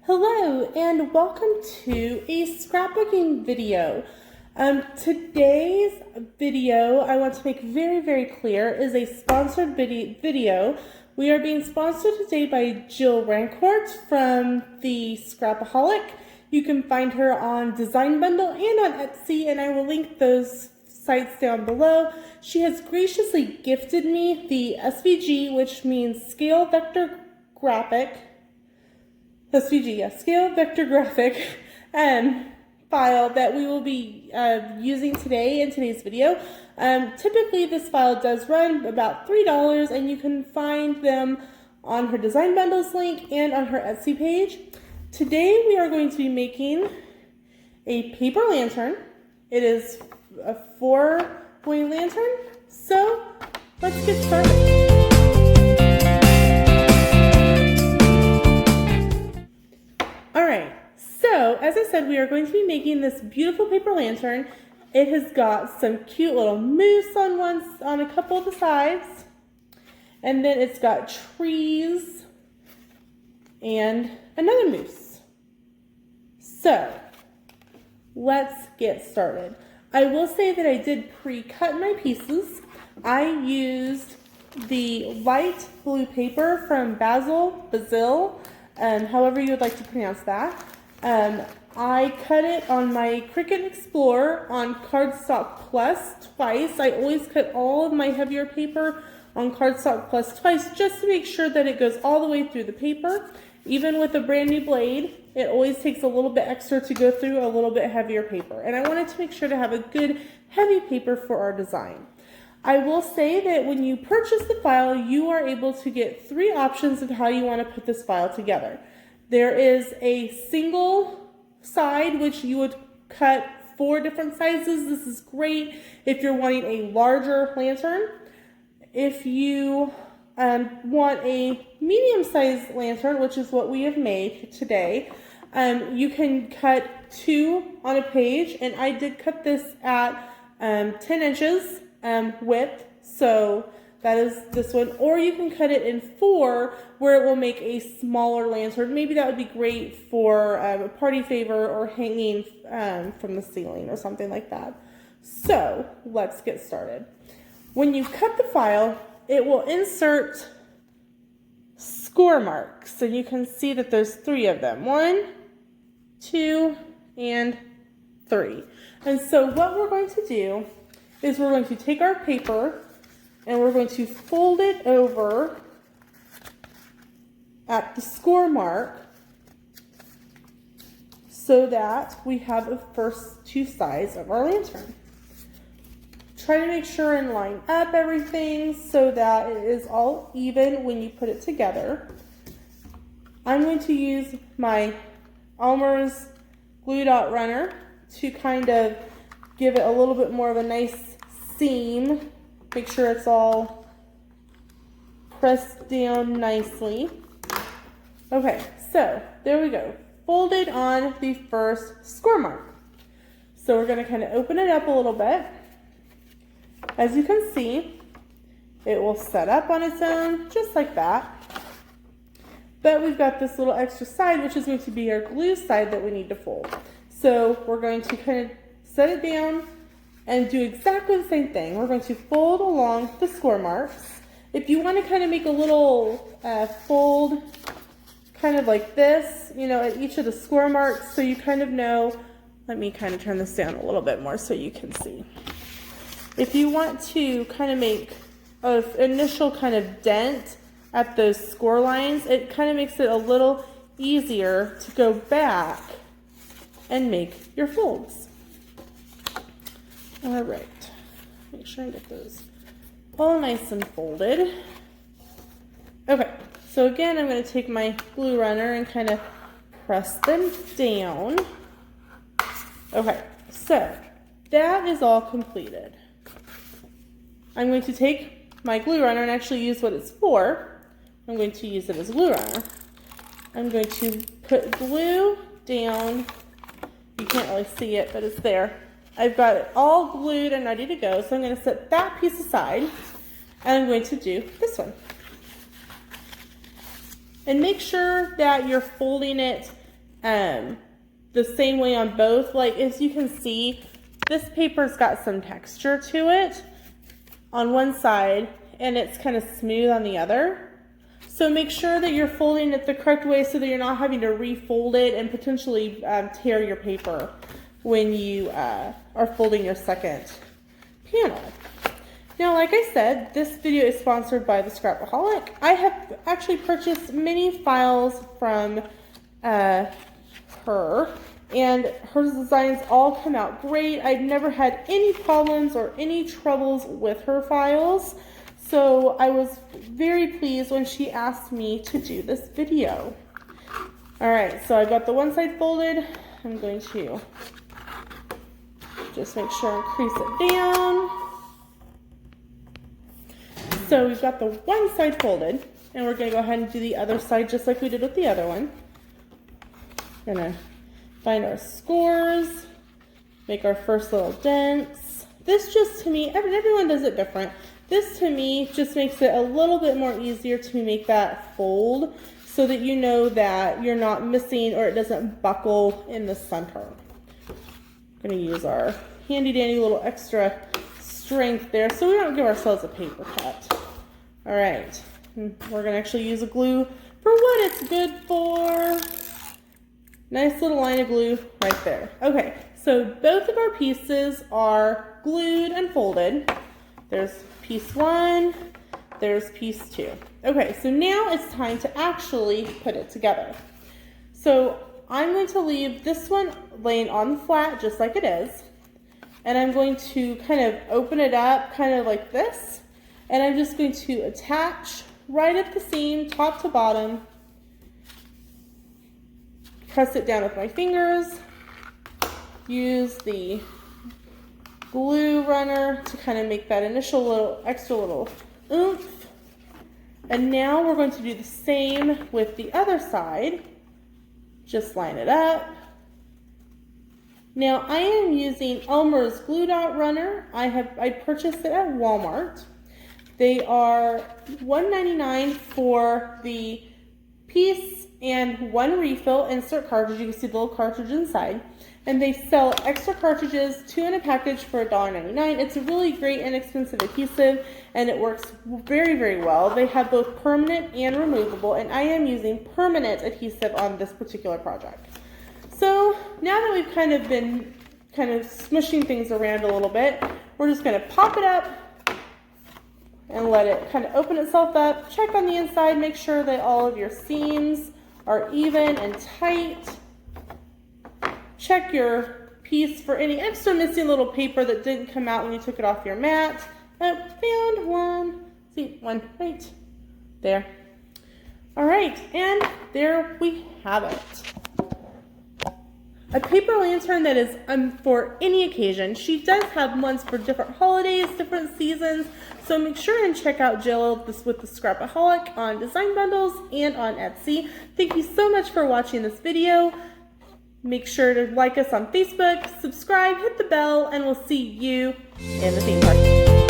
Hello and welcome to a scrapbooking video. Today's video, I want to make very clear, is a sponsored video. We are being sponsored today by Jill Rancourt from the Scrapoholic. You can find her on Design Bundle and on Etsy, and I will link those sites down below. She has graciously gifted me the SVG, which means Scale Vector Graphic. SVG, yeah, Scale Vector Graphic file that we will be using today in today's video. Typically this file does run about $3, and you can find them on her Design Bundles link and on her Etsy page. Today we are going to be making a paper lantern. It is a 4-way lantern, so let's get started. Alright, so as I said, we are going to be making this beautiful paper lantern. It has got some cute little moose on a couple of the sides, and then it's got trees and another moose. So let's get started. I will say that I did pre-cut my pieces. I used the light blue paper from Basil, however you would like to pronounce that. I cut it on my Cricut Explorer on Cardstock Plus twice. I always cut all of my heavier paper on Cardstock Plus twice just to make sure that it goes all the way through the paper. Even with a brand new blade, it always takes a little bit extra to go through a little bit heavier paper. And I wanted to make sure to have a good heavy paper for our design. I will say that when you purchase the file, you are able to get 3 options of how you want to put this file together. There is a single side, which you would cut 4 different sizes. This is great if you're wanting a larger lantern. If you want a medium-sized lantern, which is what we have made today, you can cut 2 on a page, and I did cut this at 10 inches width, so that is this one. Or you can cut it in 4, where it will make a smaller lantern. Maybe that would be great for a party favor or hanging from the ceiling or something like that. So let's get started. When you cut the file, it will insert score marks, and you can see that there's 3 of them. 1, 2, and 3. And so what we're going to do is we're going to take our paper and we're going to fold it over at the score mark so that we have the first 2 sides of our lantern. Try to make sure and line up everything so that it is all even when you put it together. I'm going to use my Elmer's glue dot runner to kind of give it a little bit more of a nice seam. Make sure it's all pressed down nicely. Okay, so there we go. Folded on the first score mark. So we're going to kind of open it up a little bit. As you can see, it will set up on its own, just like that. But we've got this little extra side, which is going to be our glue side that we need to fold. So we're going to kind of set it down and do exactly the same thing. We're going to fold along the score marks. If you want to kind of make a little fold kind of like this, you know, at each of the score marks, so you kind of know, let me kind of turn this down a little bit more so you can see. If you want to kind of make an initial kind of dent at those score lines, it kind of makes it a little easier to go back and make your folds. All right, make sure I get those all nice and folded. Okay, so again, I'm going to take my glue runner and kind of press them down. Okay, so that is all completed. I'm going to take my glue runner and actually use what it's for. I'm going to use it as a glue runner. I'm going to put glue down. You can't really see it, but it's there. I've got it all glued and ready to go, so I'm going to set that piece aside, and I'm going to do this one. And make sure that you're folding it the same way on both. Like, as you can see, this paper's got some texture to it on one side and it's kind of smooth on the other. So make sure that you're folding it the correct way so that you're not having to refold it and potentially tear your paper when you are folding your second panel. Now, like I said, this video is sponsored by the Scrapoholic. I have actually purchased many files from her, and her designs all come out great. I've never had any problems or any troubles with her files, so I was very pleased when she asked me to do this video. All right, so I've got the one side folded. I'm going to just make sure and crease it down. So we've got the one side folded, and we're going to go ahead and do the other side just like we did with the other one. Gonna find our scores, make our first little dents. This just, to me, everyone does it different. This to me just makes it a little bit more easier to make that fold so that you know that you're not missing or it doesn't buckle in the center. I'm gonna use our handy dandy little extra strength there so we don't give ourselves a paper cut. All right, we're gonna actually use a glue for what it's good for. Nice little line of glue right there. Okay, so both of our pieces are glued and folded. There's piece one, there's piece two. Okay, so now it's time to actually put it together. So I'm going to leave this one laying on the flat just like it is. And I'm going to kind of open it up kind of like this. And I'm just going to attach right at the seam, top to bottom. Press it down with my fingers, use the glue runner to kind of make that initial extra little oomph. And now we're going to do the same with the other side. Just line it up. Now I am using Elmer's Glue Dot Runner. I purchased it at Walmart. They are $1.99 for the piece and one refill insert cartridge. You can see the little cartridge inside. And they sell extra cartridges, 2 in a package for $1.99. It's a really great inexpensive adhesive and it works very, very well. They have both permanent and removable, and I am using permanent adhesive on this particular project. So now that we've kind of been smushing things around a little bit, we're just gonna pop it up and let it kind of open itself up. Check on the inside, make sure that all of your seams are even and tight. Check your piece for any extra missing little paper that didn't come out when you took it off your mat. Oh, found one. See, one right there. All right, and there we have it. A paper lantern that is for any occasion. She does have ones for different holidays, different seasons, so make sure and check out Jill with the Scrapoholic on Design Bundles and on Etsy. Thank you so much for watching this video. Make sure to like us on Facebook, subscribe, hit the bell, and we'll see you in the theme park.